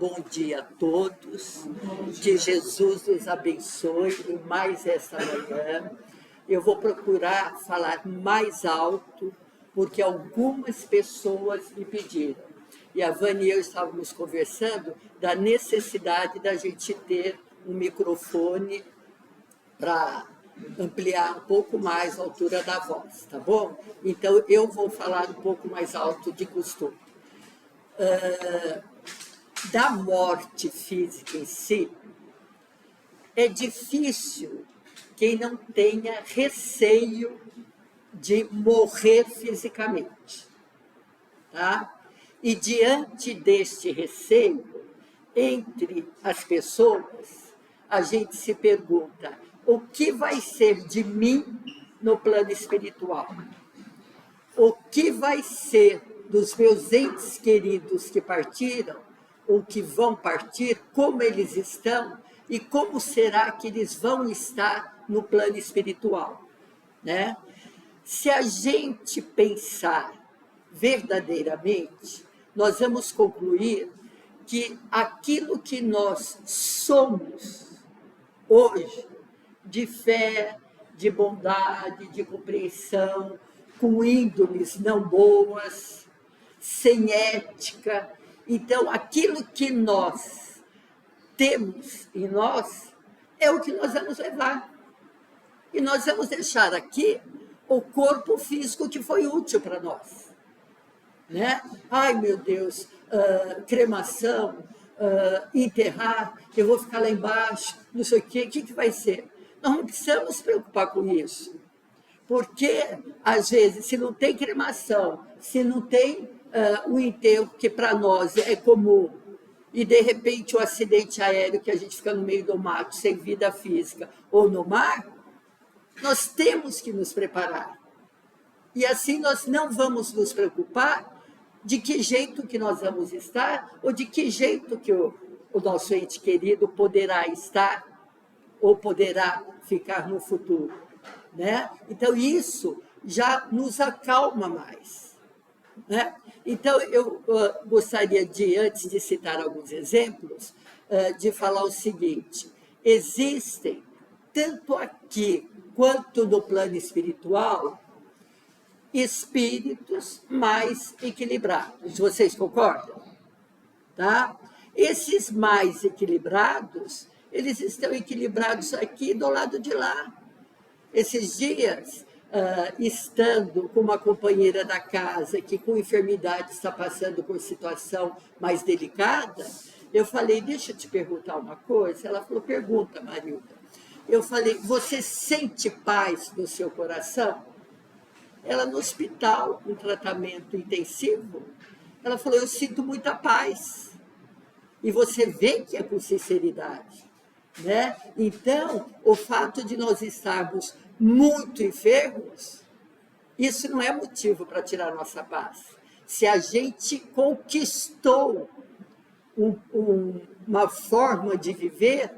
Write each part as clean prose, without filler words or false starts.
Bom dia a todos, que Jesus os abençoe em mais esta manhã. Eu vou procurar falar mais alto, porque algumas pessoas me pediram. E a Vânia e eu estávamos conversando da necessidade da gente ter um microfone para ampliar um pouco mais a altura da voz, tá bom? Então, eu vou falar um pouco mais alto de costume. Da morte física em si, é difícil quem não tenha receio de morrer fisicamente, tá? E diante deste receio, entre as pessoas, a gente se pergunta: o que vai ser de mim no plano espiritual? O que vai ser dos meus entes queridos que partiram, ou que vão partir, como eles estão e como será que eles vão estar no plano espiritual, né? Se a gente pensar verdadeiramente, nós vamos concluir que aquilo que nós somos hoje, de fé, de bondade, de compreensão, com índoles não boas, sem ética. Então, aquilo que nós temos em nós é o que nós vamos levar. E nós vamos deixar aqui o corpo físico que foi útil para nós, né? Ai, meu Deus, cremação, enterrar, eu vou ficar lá embaixo, não sei o que vai ser? Nós não precisamos se preocupar com isso. Porque, às vezes, se não tem cremação, se não tem o enterro, que para nós é comum, e, de repente, o acidente aéreo, que a gente fica no meio do mato, sem vida física, ou no mar, nós temos que nos preparar. E assim nós não vamos nos preocupar de que jeito que nós vamos estar, ou de que jeito que o nosso ente querido poderá estar, ou poderá ficar no futuro, né? Então, isso já nos acalma mais, né? Então, eu gostaria de, antes de citar alguns exemplos, de falar o seguinte: existem, tanto aqui quanto no plano espiritual, espíritos mais equilibrados. Vocês concordam? Tá? Esses mais equilibrados, eles estão equilibrados aqui do lado de lá. Esses dias, estando com uma companheira da casa que com enfermidade está passando por situação mais delicada, eu falei: deixa eu te perguntar uma coisa. Ela falou: pergunta, Marilda. Eu falei: você sente paz no seu coração? Ela no hospital, um tratamento intensivo, ela falou: eu sinto muita paz. E você vê que é com sinceridade, né? Então, o fato de nós estarmos muito enfermos, isso não é motivo para tirar nossa paz. Se a gente conquistou uma forma de viver,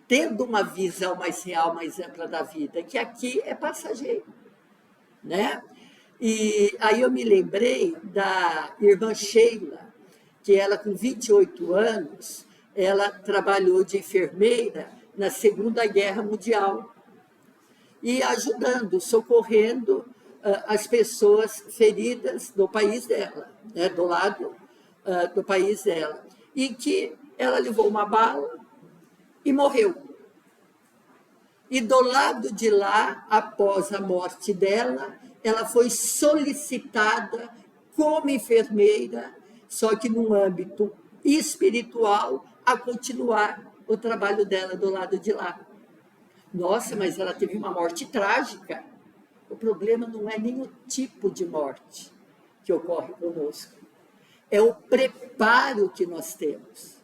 tendo uma visão mais real, mais ampla da vida, que aqui é passageiro, né? E aí eu me lembrei da irmã Sheila, que ela, com 28 anos, ela trabalhou de enfermeira na Segunda Guerra Mundial e ajudando, socorrendo as pessoas feridas do país dela, né, do lado do país dela. E que ela levou uma bala e morreu. E do lado de lá, após a morte dela, ela foi solicitada como enfermeira, só que num âmbito espiritual, a continuar o trabalho dela do lado de lá. Nossa, mas ela teve uma morte trágica. O problema não é nem o tipo de morte que ocorre conosco, é o preparo que nós temos.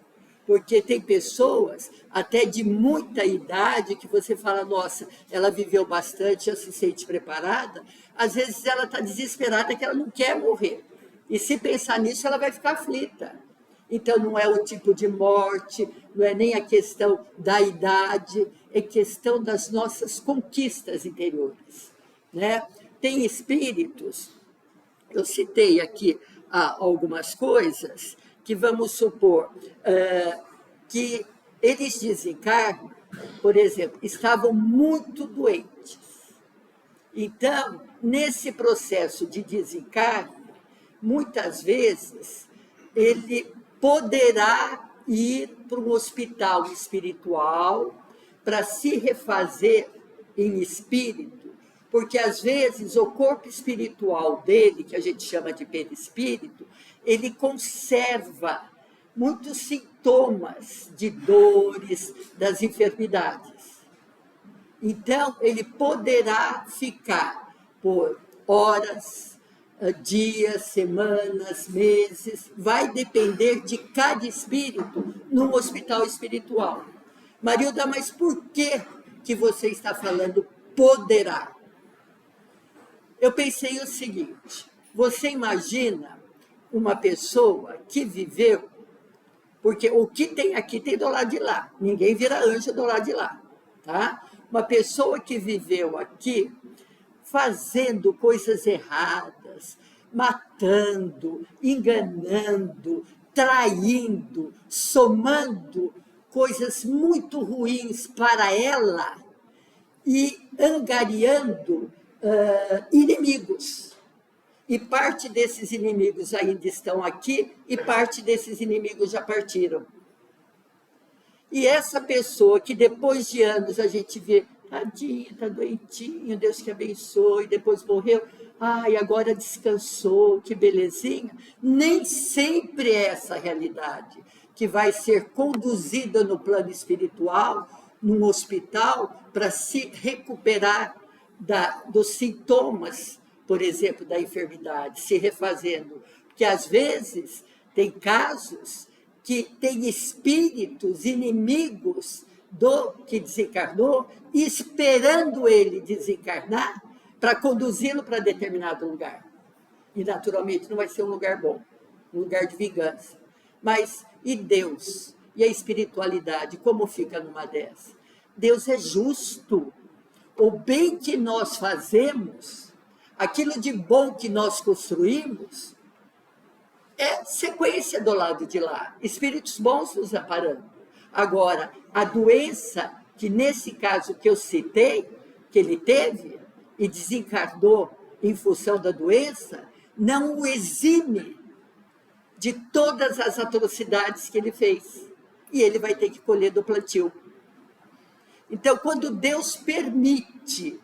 Porque tem pessoas, até de muita idade, que você fala: nossa, ela viveu bastante, já se sente preparada. Às vezes ela está desesperada, que ela não quer morrer. E se pensar nisso, ela vai ficar aflita. Então, não é o tipo de morte, não é nem a questão da idade, é questão das nossas conquistas interiores, né? Tem espíritos, eu citei aqui algumas coisas, que vamos supor que eles desencarnam, por exemplo, estavam muito doentes. Então, nesse processo de desencarne, muitas vezes, ele poderá ir para um hospital espiritual para se refazer em espírito, porque, às vezes, o corpo espiritual dele, que a gente chama de perispírito, ele conserva muitos sintomas de dores, das enfermidades. Então, ele poderá ficar por horas, dias, semanas, meses, vai depender de cada espírito num hospital espiritual. Marilda, mas por que você está falando poderá? Eu pensei o seguinte, você imagina uma pessoa que viveu, porque o que tem aqui tem do lado de lá, ninguém vira anjo do lado de lá, tá? Uma pessoa que viveu aqui fazendo coisas erradas, matando, enganando, traindo, somando coisas muito ruins para ela e angariando inimigos. E parte desses inimigos ainda estão aqui e parte desses inimigos já partiram. E essa pessoa que depois de anos a gente vê, tadinho, está doentinho, Deus que abençoe, depois morreu, ai, agora descansou, que belezinha. Nem sempre é essa a realidade, que vai ser conduzida no plano espiritual, num hospital, para se recuperar dos sintomas, por exemplo, da enfermidade, se refazendo. Porque, às vezes, tem casos que tem espíritos inimigos do que desencarnou, esperando ele desencarnar para conduzi-lo para determinado lugar. E, naturalmente, não vai ser um lugar bom, um lugar de vingança. Mas, e Deus? E a espiritualidade, como fica numa dessas? Deus é justo. O bem que nós fazemos, aquilo de bom que nós construímos, é sequência do lado de lá. Espíritos bons nos amparando. Agora, a doença, que nesse caso que eu citei, que ele teve e desencarnou em função da doença, não o exime de todas as atrocidades que ele fez. E ele vai ter que colher do plantio. Então, quando Deus permite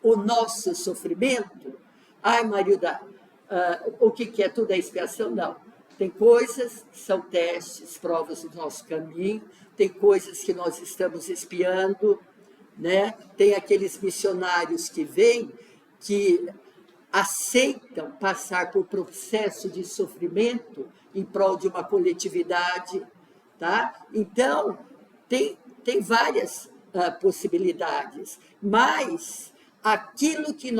o nosso sofrimento, ai, Marilda, o que é tudo a expiação? Não. Tem coisas que são testes, provas do nosso caminho, tem coisas que nós estamos espiando, né? Tem aqueles missionários que vêm, que aceitam passar por processo de sofrimento em prol de uma coletividade, tá? Então, tem várias possibilidades, mas aquilo que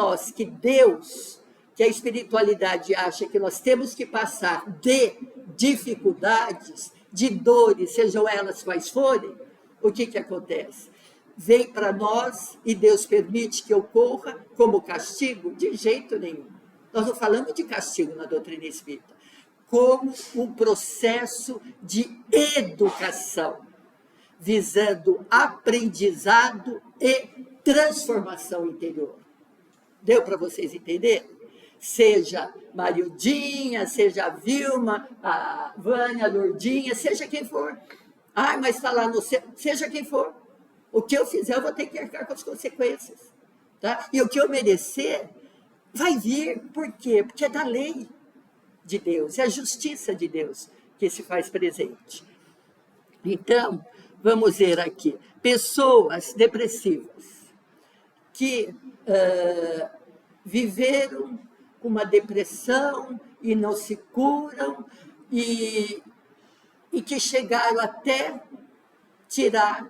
Deus, que a espiritualidade acha que nós temos que passar de dificuldades, de dores, sejam elas quais forem, o que acontece? Vem para nós e Deus permite que ocorra como castigo? De jeito nenhum. Nós não falamos de castigo na doutrina espírita, como um processo de educação, visando aprendizado e transformação interior. Deu para vocês entenderem? Seja Marildinha, seja a Vilma, a Vânia, a Lourdinha, seja quem for. Ai, mas está lá no céu, seja quem for. O que eu fizer, eu vou ter que arcar com as consequências. Tá? E o que eu merecer, vai vir. Por quê? Porque é da lei de Deus, é a justiça de Deus que se faz presente. Então, vamos ver aqui. Pessoas depressivas que viveram com uma depressão e não se curam e que chegaram até tirar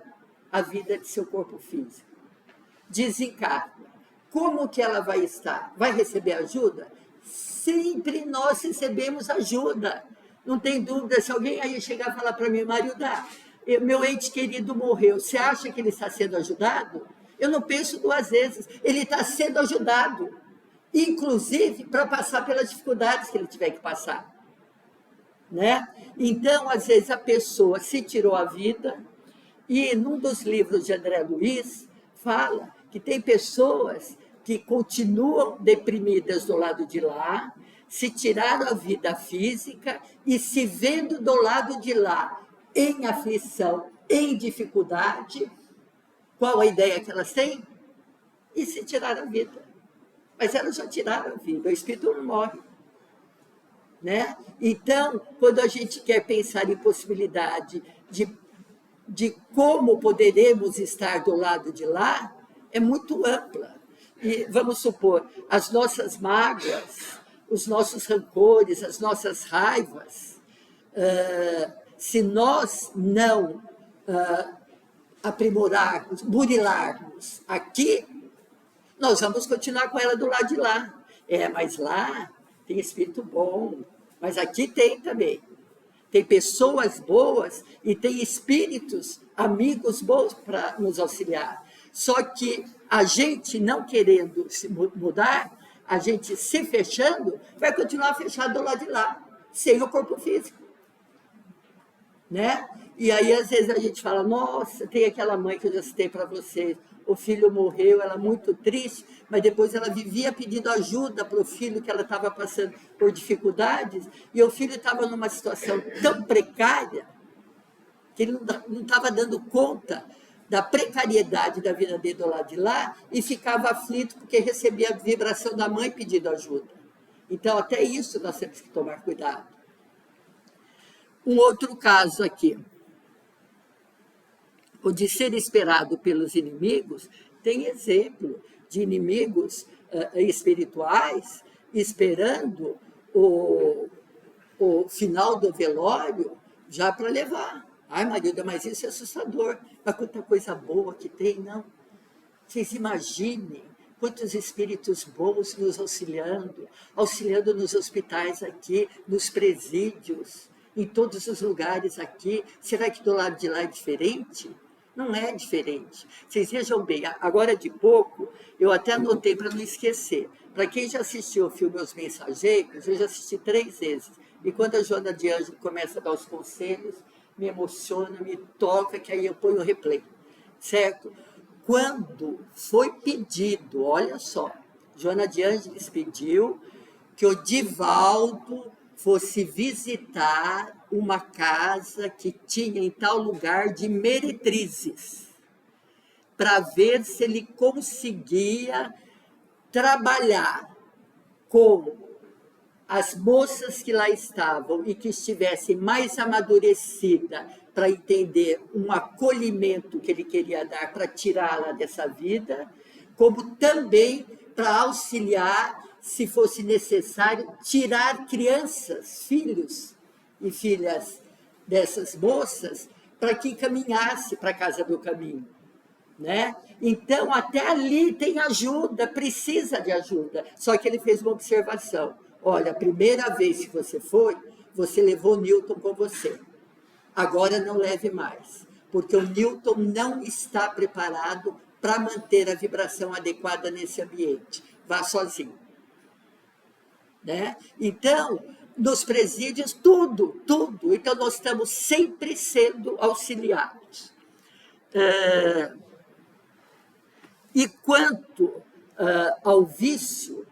a vida de seu corpo físico. Desencarna. Como que ela vai estar? Vai receber ajuda? Sempre nós recebemos ajuda. Não tem dúvida, se alguém aí chegar e falar para mim, Marilda, meu ente querido morreu, você acha que ele está sendo ajudado? Eu não penso duas vezes, ele está sendo ajudado, inclusive para passar pelas dificuldades que ele tiver que passar. Né? Então, às vezes, a pessoa se tirou a vida, e num dos livros de André Luiz, fala que tem pessoas que continuam deprimidas do lado de lá, se tiraram a vida física e se vendo do lado de lá, em aflição, em dificuldade, qual a ideia que elas têm? E se tiraram a vida. Mas elas já tiraram a vida, o espírito não morre. Né? Então, quando a gente quer pensar em possibilidade de como poderemos estar do lado de lá, é muito ampla. E vamos supor, as nossas mágoas, os nossos rancores, as nossas raivas, se nós não aprimorarmos, burilarmos aqui, nós vamos continuar com ela do lado de lá. Mas lá tem espírito bom, mas aqui tem também. Tem pessoas boas e tem espíritos, amigos bons para nos auxiliar. Só que a gente não querendo se mudar, a gente se fechando, vai continuar fechado do lado de lá, sem o corpo físico. Né? E aí, às vezes, a gente fala, nossa, tem aquela mãe que eu já citei para vocês, o filho morreu, ela muito triste, mas depois ela vivia pedindo ajuda para o filho, que ela estava passando por dificuldades, e o filho estava numa situação tão precária, que ele não estava dando conta da precariedade da vida dele do lado de lá, e ficava aflito porque recebia a vibração da mãe pedindo ajuda. Então, até isso nós temos que tomar cuidado. Um outro caso aqui, o de ser esperado pelos inimigos, tem exemplo de inimigos espirituais esperando o final do velório já para levar. Ai, Marilda, mas isso é assustador. Mas quanta coisa boa que tem, não? Vocês imaginem quantos espíritos bons nos auxiliando nos hospitais aqui, nos presídios, em todos os lugares aqui. Será que do lado de lá é diferente? Não é diferente. Vocês vejam bem, agora de pouco, eu até anotei para não esquecer. Para quem já assistiu o filme Os Mensageiros, eu já assisti 3 vezes. E quando a Joana de Ângelo começa a dar os conselhos, me emociona, me toca, que aí eu ponho o replay. Certo? Quando foi pedido, olha só, Joana de Ângeles pediu que o Divaldo fosse visitar uma casa que tinha em tal lugar de meretrizes, para ver se ele conseguia trabalhar com as moças que lá estavam e que estivessem mais amadurecidas para entender um acolhimento que ele queria dar para tirá-la dessa vida, como também para auxiliar, se fosse necessário, tirar crianças, filhos e filhas dessas moças, para que caminhasse para a casa do caminho. Né? Então, até ali tem ajuda, precisa de ajuda. Só que ele fez uma observação. Olha, a primeira vez que você foi, você levou o Newton com você. Agora não leve mais, porque o Newton não está preparado para manter a vibração adequada nesse ambiente. Vá sozinho. Né? Então, nos presídios, tudo. Então, nós estamos sempre sendo auxiliados. E quanto ao vício,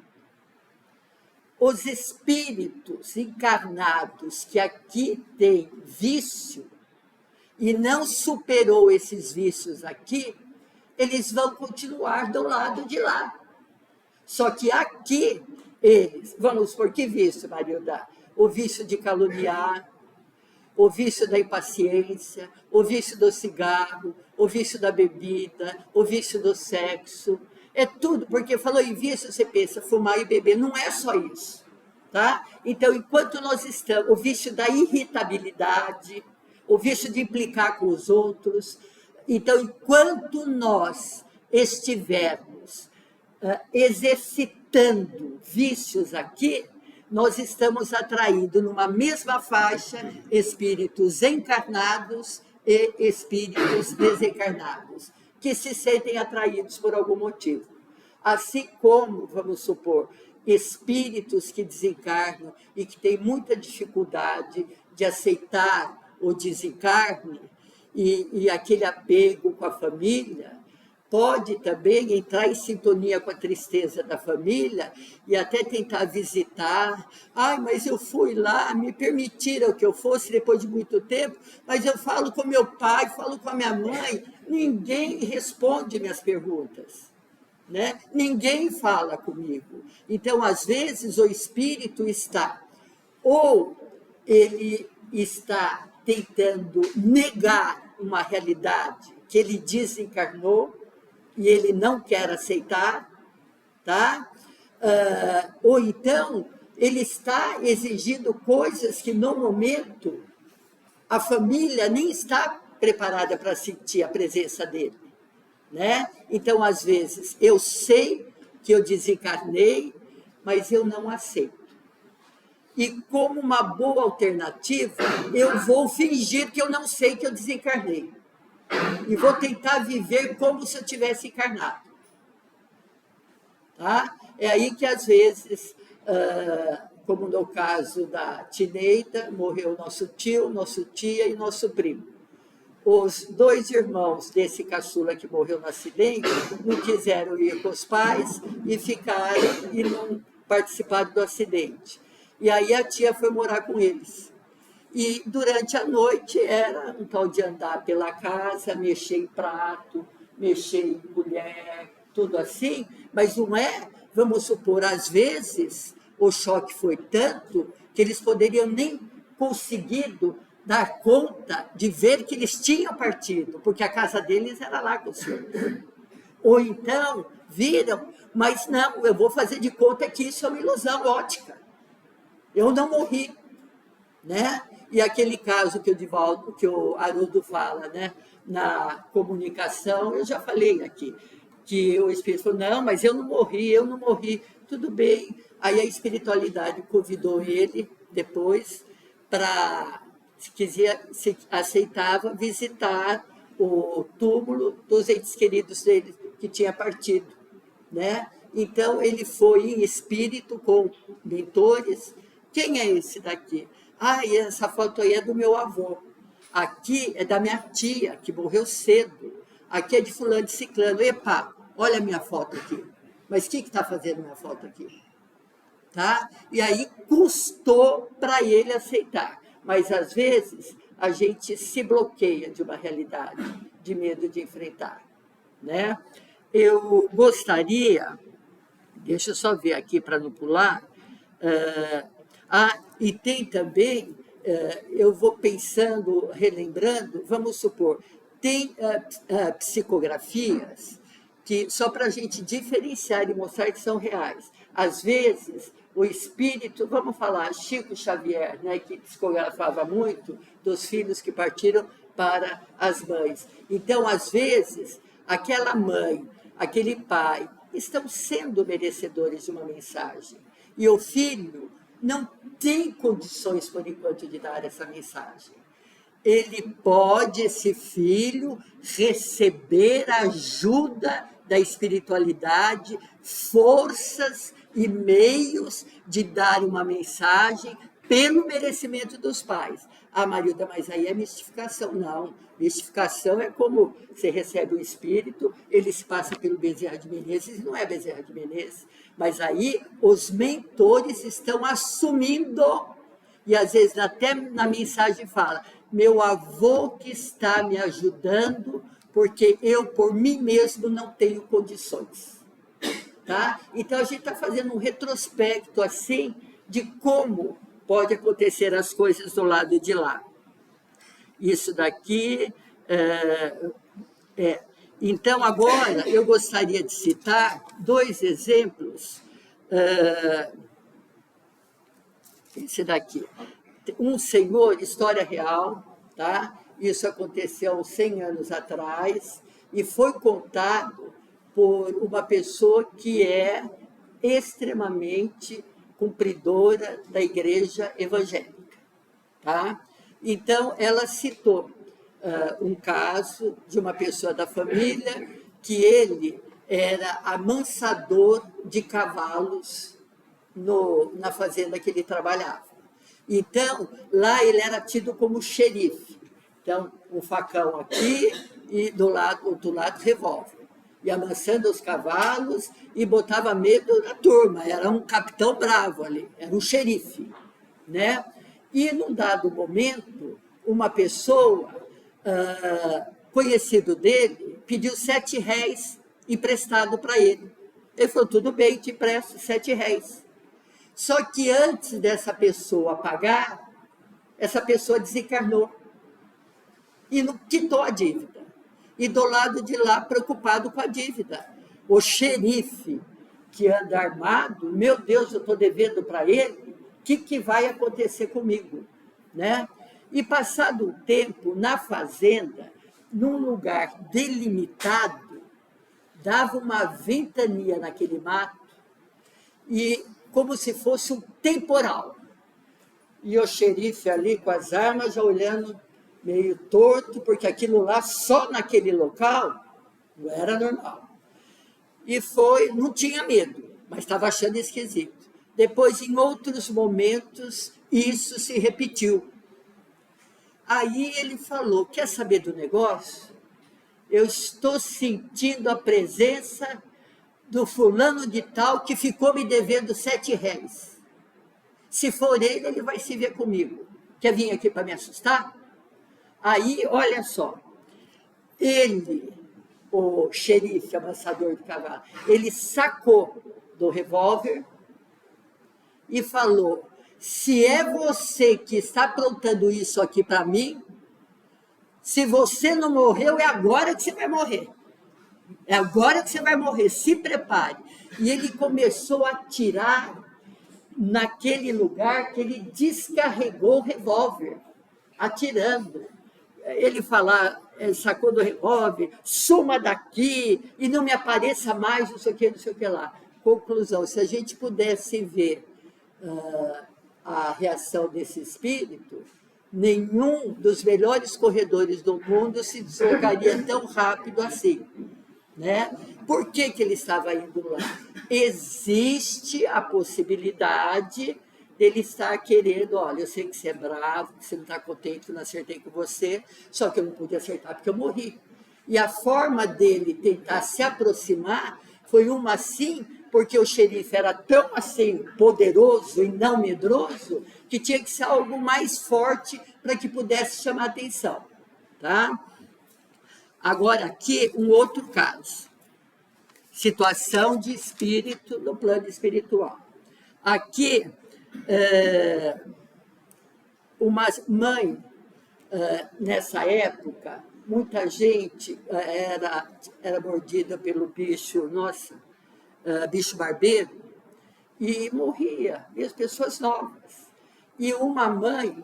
os espíritos encarnados que aqui têm vício e não superou esses vícios aqui, eles vão continuar do lado de lá. Só que aqui, eles, vamos por que vício, Marilda? O vício de caluniar, o vício da impaciência, o vício do cigarro, o vício da bebida, o vício do sexo. É tudo, porque falou em vício, você pensa, fumar e beber, não é só isso. Tá? Então, enquanto nós estamos, o vício da irritabilidade, o vício de implicar com os outros, então, enquanto nós estivermos exercitando vícios aqui, nós estamos atraindo numa mesma faixa espíritos encarnados e espíritos desencarnados, que se sentem atraídos por algum motivo. Assim como, vamos supor, espíritos que desencarnam e que têm muita dificuldade de aceitar o desencarne e aquele apego com a família, pode também entrar em sintonia com a tristeza da família e até tentar visitar. Ai, mas eu fui lá, me permitiram que eu fosse depois de muito tempo, mas eu falo com meu pai, falo com a minha mãe, ninguém responde minhas perguntas, né? Ninguém fala comigo. Então, às vezes, o espírito está, ou ele está tentando negar uma realidade que ele desencarnou, e ele não quer aceitar, tá? Ou então ele está exigindo coisas que no momento a família nem está preparada para sentir a presença dele, né? Então, às vezes, eu sei que eu desencarnei, mas eu não aceito. E como uma boa alternativa, eu vou fingir que eu não sei que eu desencarnei. E vou tentar viver como se eu tivesse encarnado. Tá? É aí que, às vezes, como no caso da Tineida, morreu nosso tio, nosso tia e nosso primo. Os 2 irmãos desse caçula que morreu no acidente não quiseram ir com os pais e ficaram e não participaram do acidente. E aí a tia foi morar com eles. E durante a noite era um tal de andar pela casa, mexer em prato, mexer em colher, tudo assim, mas não é, vamos supor, às vezes o choque foi tanto que eles poderiam nem conseguido dar conta de ver que eles tinham partido, porque a casa deles era lá com os senhores. Ou então viram, mas não, eu vou fazer de conta que isso é uma ilusão ótica. Eu não morri, né? E aquele caso que o Divaldo, que o Haroldo fala, né, na comunicação, eu já falei aqui, que o espírito falou, não, mas eu não morri, tudo bem. Aí a espiritualidade convidou ele depois para, se aceitava, visitar o túmulo dos entes queridos dele que tinha partido, né? Então ele foi em espírito com mentores. Quem é esse daqui? Ah, e essa foto aí é do meu avô. Aqui é da minha tia, que morreu cedo. Aqui é de fulano de ciclano. Epa, olha a minha foto aqui. Mas o que está fazendo minha foto aqui? Tá? E aí custou para ele aceitar. Mas, às vezes, a gente se bloqueia de uma realidade, de medo de enfrentar. Né? Eu gostaria, deixa eu só ver aqui para não pular, e tem também, eu vou pensando, relembrando, vamos supor, tem psicografias que, só para a gente diferenciar e mostrar que são reais. Às vezes, o espírito, vamos falar, Chico Xavier, né, que psicografava muito dos filhos que partiram para as mães. Então, às vezes, aquela mãe, aquele pai, estão sendo merecedores de uma mensagem. E o filho não tem condições, por enquanto, de dar essa mensagem. Ele pode, esse filho, receber ajuda da espiritualidade, forças e meios de dar uma mensagem pelo merecimento dos pais. Ah, Marilda, mas aí é mistificação. Não, mistificação é como você recebe o espírito, ele se passa pelo Bezerra de Menezes, e não é Bezerra de Menezes, mas aí os mentores estão assumindo, e às vezes até na mensagem fala, meu avô que está me ajudando, porque eu por mim mesmo não tenho condições. Tá? Então a gente está fazendo um retrospecto assim de como pode acontecer as coisas do lado de lá. Isso daqui Então, agora, eu gostaria de citar 2 exemplos. Esse daqui. Um senhor, história real, tá? Isso aconteceu 100 anos atrás, e foi contado por uma pessoa que é extremamente cumpridora da igreja evangélica. Tá? Então, ela citou um caso de uma pessoa da família que ele era amansador de cavalos na fazenda que ele trabalhava. Então, lá ele era tido como xerife. Então, um facão aqui e do outro lado, revólver. E amansando os cavalos e botava medo na turma. Era um capitão bravo ali, era um xerife, né? E, num dado momento, uma pessoa, conhecido dele, pediu R$ 7 emprestado para ele. Ele falou, tudo bem, te empresto R$ 7. Só que antes dessa pessoa pagar, essa pessoa desencarnou e não quitou a dívida. E do lado de lá, preocupado com a dívida. O xerife que anda armado, meu Deus, eu estou devendo para ele, o que vai acontecer comigo? Né? E passado um tempo, na fazenda, num lugar delimitado, dava uma ventania naquele mato, e como se fosse um temporal. E o xerife ali com as armas, olhando meio torto, porque aquilo lá, só naquele local, não era normal. E não tinha medo, mas estava achando esquisito. Depois, em outros momentos, isso se repetiu. Aí ele falou, quer saber do negócio? Eu estou sentindo a presença do fulano de tal que ficou me devendo R$ 7. Se for ele, ele vai se ver comigo. Quer vir aqui para me assustar? Aí, olha só, ele, o xerife amassador de cavalo, ele sacou do revólver e falou, se é você que está aprontando isso aqui para mim, se você não morreu, é agora que você vai morrer. É agora que você vai morrer, se prepare. E ele começou a atirar naquele lugar que ele descarregou o revólver, atirando. Ele sacou do revólver, suma daqui e não me apareça mais, não sei o que lá. Conclusão, se a gente pudesse ver a reação desse espírito, nenhum dos melhores corredores do mundo se deslocaria tão rápido assim. Né? Por que ele estava indo lá? Existe a possibilidade dele estar querendo, olha, eu sei que você é bravo, que você não está contente, que eu não acertei com você, só que eu não pude acertar porque eu morri. E a forma dele tentar se aproximar foi uma assim, porque o xerife era tão assim poderoso e não medroso, que tinha que ser algo mais forte para que pudesse chamar atenção. Tá? Agora, aqui, um outro caso. Situação de espírito no plano espiritual. Aqui, uma mãe, nessa época, muita gente era mordida pelo bicho, bicho barbeiro, e morria, e as pessoas novas. E uma mãe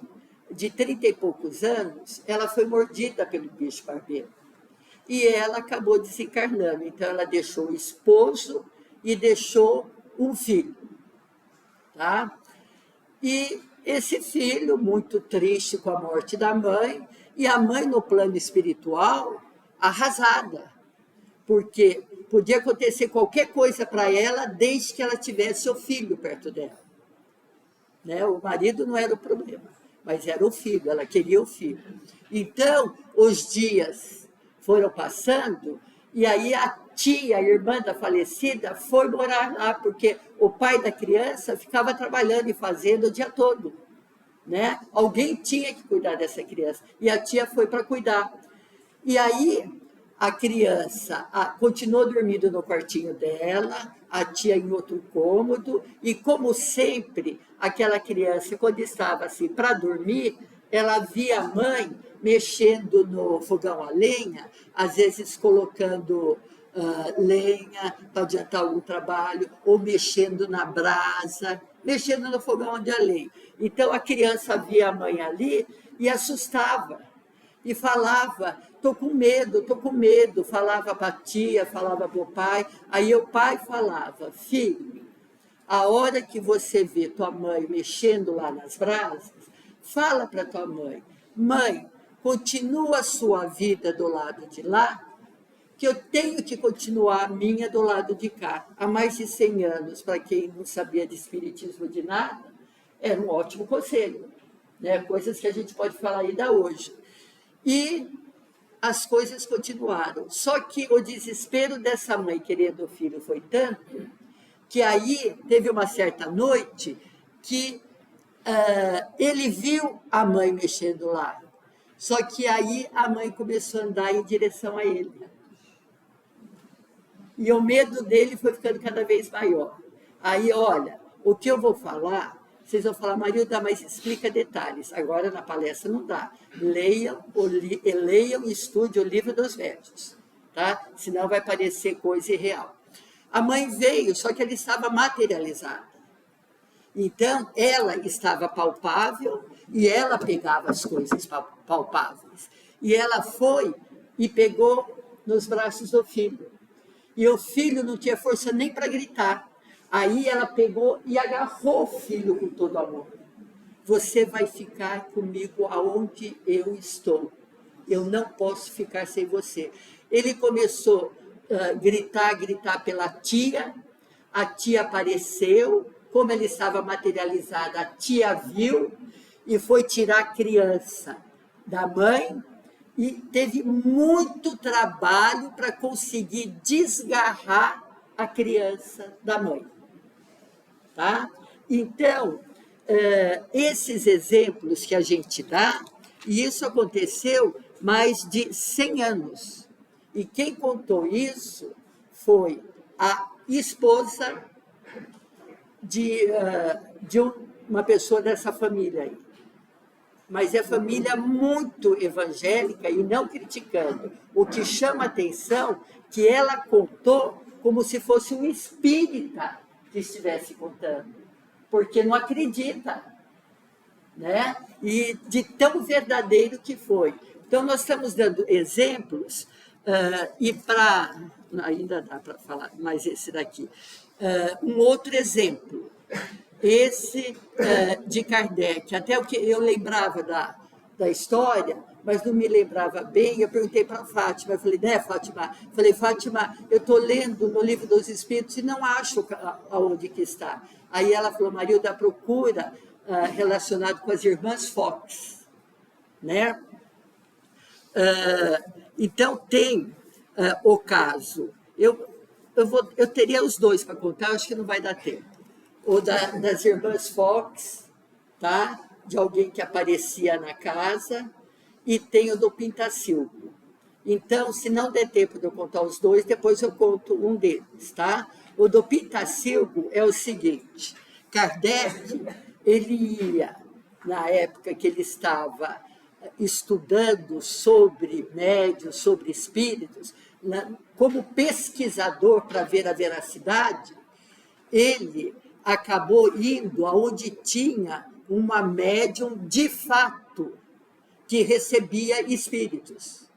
de 30 e poucos anos, ela foi mordida pelo bicho barbeiro. E ela acabou desencarnando. Então, ela deixou o esposo e deixou um filho. Tá? E esse filho, muito triste com a morte da mãe, e a mãe, no plano espiritual, arrasada, porque podia acontecer qualquer coisa para ela, desde que ela tivesse o filho perto dela. Né? O marido não era o problema, mas era o filho, ela queria o filho. Então, os dias foram passando, e aí a tia, a irmã da falecida, foi morar lá, porque o pai da criança ficava trabalhando e fazendo o dia todo. Né? Alguém tinha que cuidar dessa criança, e a tia foi para cuidar. E aí a criança continuou dormindo no quartinho dela, a tia em outro cômodo, e como sempre, aquela criança, quando estava assim para dormir, ela via a mãe mexendo no fogão a lenha, às vezes colocando lenha para adiantar algum trabalho, ou mexendo na brasa, mexendo no fogão de lenha. Então a criança via a mãe ali e assustava. E falava, estou com medo, falava para a tia, falava para o pai. Aí o pai falava, filho, a hora que você vê tua mãe mexendo lá nas brasas, fala para tua mãe, mãe, continua a sua vida do lado de lá, que eu tenho que continuar a minha do lado de cá. Há mais de 100 anos, para quem não sabia de espiritismo de nada, era um ótimo conselho. né? Coisas que a gente pode falar ainda hoje. E as coisas continuaram. Só que o desespero dessa mãe querendo o filho foi tanto que aí teve uma certa noite que ele viu a mãe mexendo lá. Só que aí a mãe começou a andar em direção a ele. E o medo dele foi ficando cada vez maior. Aí, olha, o que eu vou falar, vocês vão falar, Marilda, mas explica detalhes. Agora, na palestra, não dá. Leiam e estudem o livro dos médiuns, tá? Senão vai parecer coisa irreal. A mãe veio, só que ela estava materializada. Então, ela estava palpável e ela pegava as coisas palpáveis. E ela foi e pegou nos braços do filho. E o filho não tinha força nem para gritar. Aí ela pegou e agarrou o filho com todo amor. Você vai ficar comigo aonde eu estou. Eu não posso ficar sem você. Ele começou a gritar pela tia. A tia apareceu. Como ele estava materializado, a tia viu e foi tirar a criança da mãe. E teve muito trabalho para conseguir desgarrar a criança da mãe. Tá? Então, esses exemplos que a gente dá, e isso aconteceu mais de 100 anos. E quem contou isso foi a esposa de uma pessoa dessa família aí. Mas é família muito evangélica e não criticando. O que chama atenção que ela contou como se fosse um espírita que estivesse contando, porque não acredita, né? E de tão verdadeiro que foi. Então, nós estamos dando exemplos, e para... Ainda dá para falar, mas esse daqui. Um outro exemplo. Esse de Kardec, até o que eu lembrava da história, mas não me lembrava bem, eu perguntei para a Fátima, eu falei, né, Fátima? Falei, Fátima, eu estou lendo no Livro dos Espíritos e não acho aonde que está. Aí ela falou, Marilda, procura relacionado com as irmãs Fox, né? Então, tem o caso, eu teria os dois para contar, acho que não vai dar tempo. Ou das irmãs Fox, tá? De alguém que aparecia na casa, e tem o do Pintacilgo. Então, se não der tempo de eu contar os dois, depois eu conto um deles, tá? O do Pintacilgo é o seguinte, Kardec, ele ia, na época que ele estava estudando sobre médiuns, sobre espíritos, como pesquisador para ver a veracidade, ele acabou indo aonde tinha uma médium de fato que recebia espíritos.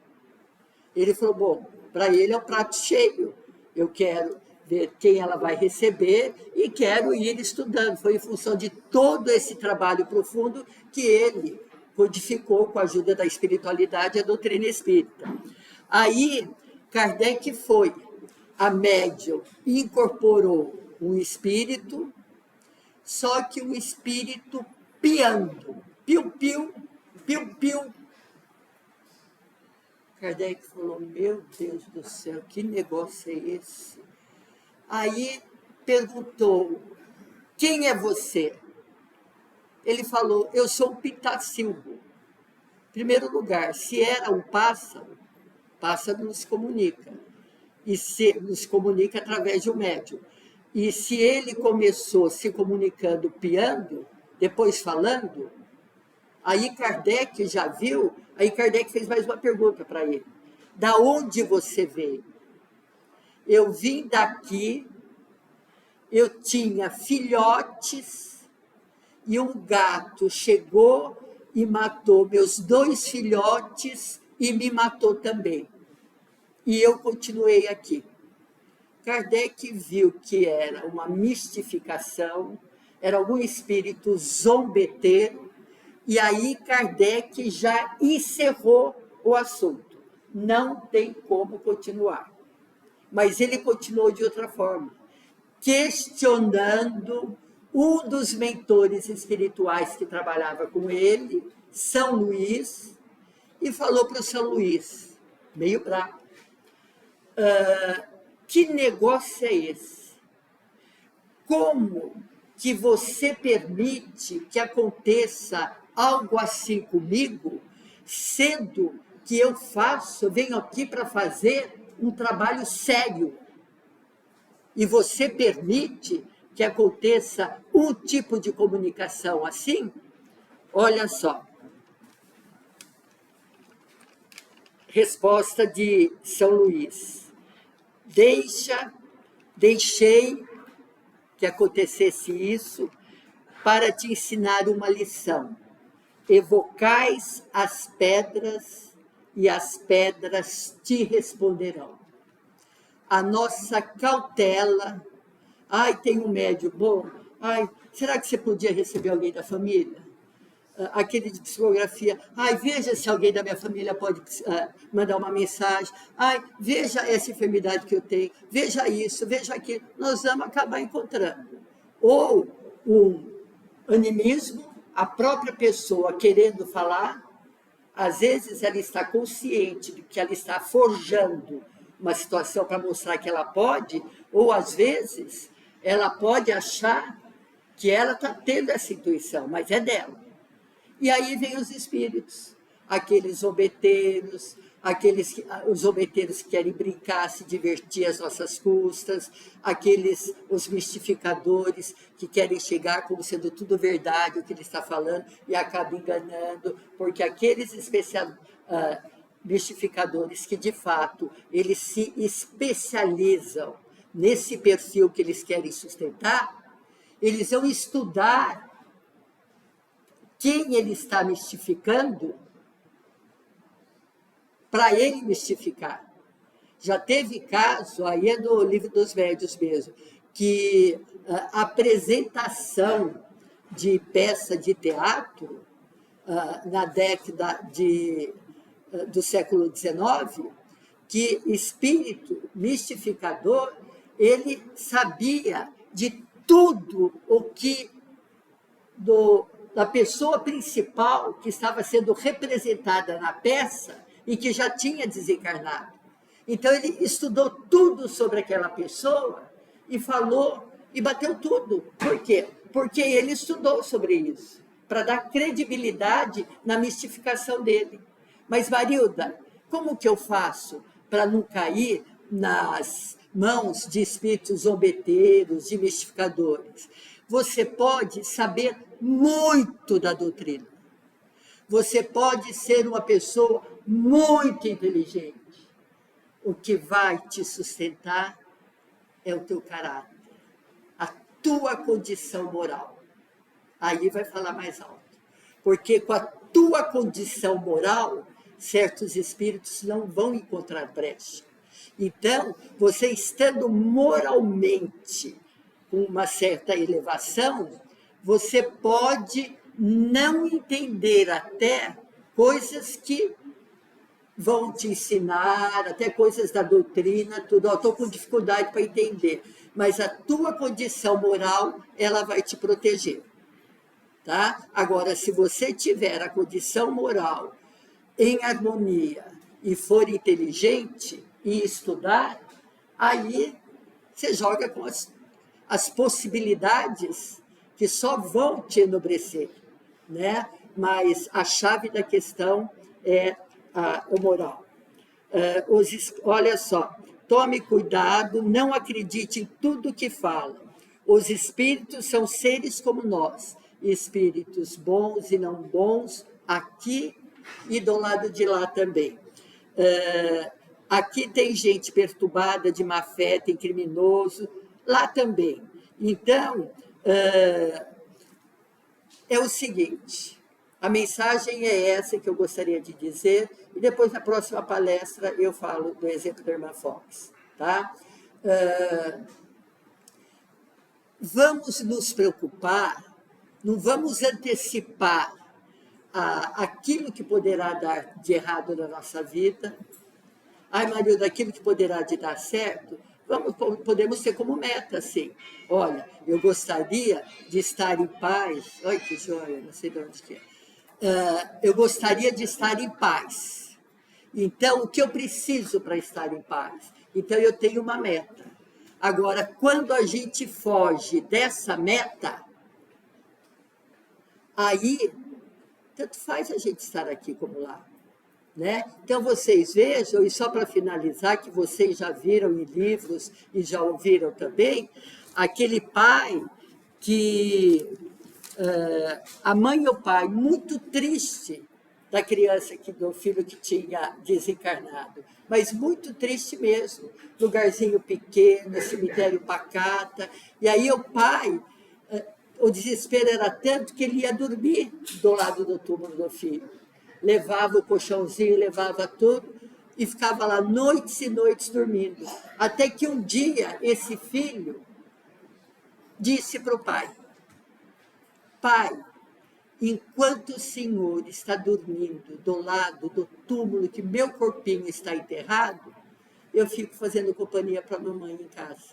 Ele falou, bom, para ele é o prato cheio, eu quero ver quem ela vai receber e quero ir estudando. Foi em função de todo esse trabalho profundo que ele codificou com a ajuda da espiritualidade a doutrina espírita. Aí, Kardec foi, a médium incorporou um espírito, só que o espírito piando, piu-piu, piu-piu. Kardec falou, meu Deus do céu, que negócio é esse? Aí perguntou, quem é você? Ele falou, eu sou um Pintacilgo. Em primeiro lugar, se era um pássaro, pássaro nos comunica. E nos comunica através de um médium. E se ele começou se comunicando piando, depois falando, aí Kardec já viu, aí Kardec fez mais uma pergunta para ele. Da onde você veio? Eu vim daqui, eu tinha filhotes, e um gato chegou e matou meus 2 filhotes e me matou também. E eu continuei aqui. Kardec viu que era uma mistificação, era algum espírito zombeteiro, e aí Kardec já encerrou o assunto. Não tem como continuar. Mas ele continuou de outra forma, questionando Um dos mentores espirituais que trabalhava com ele, São Luís, e falou para o São Luís, meio bravo, que negócio é esse? Como que você permite que aconteça algo assim comigo, sendo que venho aqui para fazer um trabalho sério, e você permite que aconteça um tipo de comunicação assim? Olha só. Resposta de São Luís. Deixei que acontecesse isso para te ensinar uma lição. Evocais as pedras e as pedras te responderão. A nossa cautela. Ai, tem um médium bom. Ai, será que você podia receber alguém da família? Aquele de psicografia. Ai, veja se alguém da minha família pode mandar uma mensagem. Ai, veja essa enfermidade que eu tenho. Veja isso, veja aquilo. Nós vamos acabar encontrando. Ou um animismo, a própria pessoa querendo falar, às vezes ela está consciente de que ela está forjando uma situação para mostrar que ela pode, ou às vezes ela pode achar que ela está tendo essa intuição, mas é dela. E aí vem os espíritos, aqueles zombeteiros, os zombeteiros que querem brincar, se divertir às nossas custas, os mistificadores que querem chegar como sendo tudo verdade o que ele está falando e acaba enganando, porque aqueles mistificadores que, de fato, eles se especializam nesse perfil que eles querem sustentar, eles vão estudar quem ele está mistificando para ele mistificar. Já teve caso, aí é do Livro dos Médiuns mesmo, que a apresentação de peça de teatro na década do século XIX, que espírito mistificador, ele sabia de tudo o que da pessoa principal que estava sendo representada na peça e que já tinha desencarnado. Então, ele estudou tudo sobre aquela pessoa e falou e bateu tudo. Por quê? Porque ele estudou sobre isso, para dar credibilidade na mistificação dele. Mas, Marilda, como que eu faço para não cair nas mãos de espíritos zombeteiros, de mistificadores? Você pode saber muito da doutrina. Você pode ser uma pessoa muito inteligente. O que vai te sustentar é o teu caráter, a tua condição moral. Aí vai falar mais alto. Porque com a tua condição moral, certos espíritos não vão encontrar brecha. Então, você estando moralmente com uma certa elevação, você pode não entender até coisas que vão te ensinar, até coisas da doutrina, tudo. Estou com dificuldade para entender, mas a tua condição moral, ela vai te proteger. Tá? Agora, se você tiver a condição moral em harmonia e for inteligente e estudar, aí você joga com as possibilidades que só vão te enobrecer, né? Mas a chave da questão é o moral. Olha só, tome cuidado, não acredite em tudo que falam. Os espíritos são seres como nós, espíritos bons e não bons, aqui e do lado de lá também. Aqui tem gente perturbada, de má fé, tem criminoso, lá também. Então, é o seguinte, a mensagem é essa que eu gostaria de dizer, e depois na próxima palestra eu falo do exemplo da irmã Fox. Tá? Vamos nos preocupar, não vamos antecipar aquilo que poderá dar de errado na nossa vida. Ai, Marilda, aquilo que poderá de dar certo, podemos ter como meta, assim, olha, eu gostaria de estar em paz, olha que joia, não sei de onde que é. Eu gostaria de estar em paz. Então, o que eu preciso para estar em paz? Então, eu tenho uma meta. Agora, quando a gente foge dessa meta, aí, tanto faz a gente estar aqui como lá. Né? Então, vocês vejam, e só para finalizar, que vocês já viram em livros e já ouviram também, aquele pai que a mãe e o pai, muito triste da criança, do filho que tinha desencarnado, mas muito triste mesmo, lugarzinho pequeno, cemitério pacata, e aí o pai, o desespero era tanto que ele ia dormir do lado do túmulo do filho, levava o colchãozinho, levava tudo, e ficava lá noites e noites dormindo, até que um dia esse filho disse para o pai, pai, enquanto o senhor está dormindo do lado do túmulo que meu corpinho está enterrado, eu fico fazendo companhia para a mamãe em casa.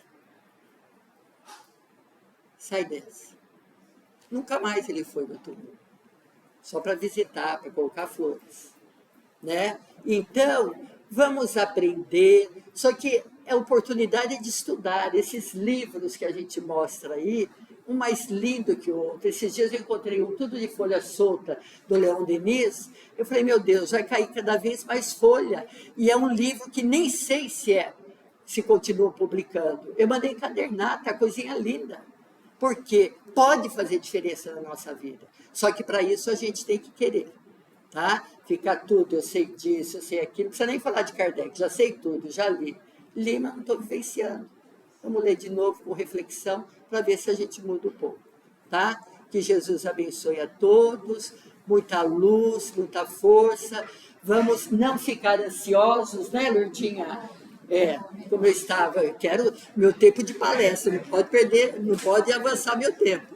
Sai dessa. Nunca mais ele foi no túmulo. Só para visitar, para colocar flores. Né? Então, vamos aprender. Só que é oportunidade de estudar esses livros que a gente mostra aí, um mais lindo que o outro. Esses dias eu encontrei um tudo de folha solta do Leon Denis. Eu falei, meu Deus, vai cair cada vez mais folha. E é um livro que nem sei se continua publicando. Eu mandei encadernar, tá coisinha linda. Porque pode fazer diferença na nossa vida. Só que para isso a gente tem que querer. Tá? Fica tudo, eu sei disso, eu sei aquilo. Não precisa nem falar de Kardec, já sei tudo, já li. Li, mas não estou vivenciando. Vamos ler de novo com reflexão para ver se a gente muda um pouco. Tá? Que Jesus abençoe a todos, muita luz, muita força. Vamos não ficar ansiosos, né, Lourdinha? Como eu estava, eu quero meu tempo de palestra, não pode perder, não pode avançar meu tempo.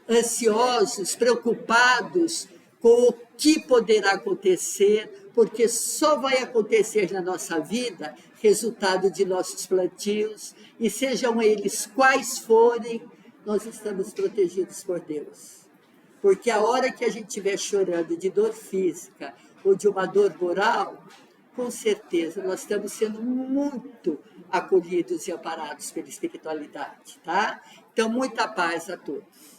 Ansiosos, preocupados com o que poderá acontecer, porque só vai acontecer na nossa vida resultado de nossos plantios, e sejam eles quais forem, nós estamos protegidos por Deus. Porque a hora que a gente estiver chorando de dor física ou de uma dor moral, com certeza nós estamos sendo muito acolhidos e amparados pela espiritualidade, tá? Então, muita paz a todos.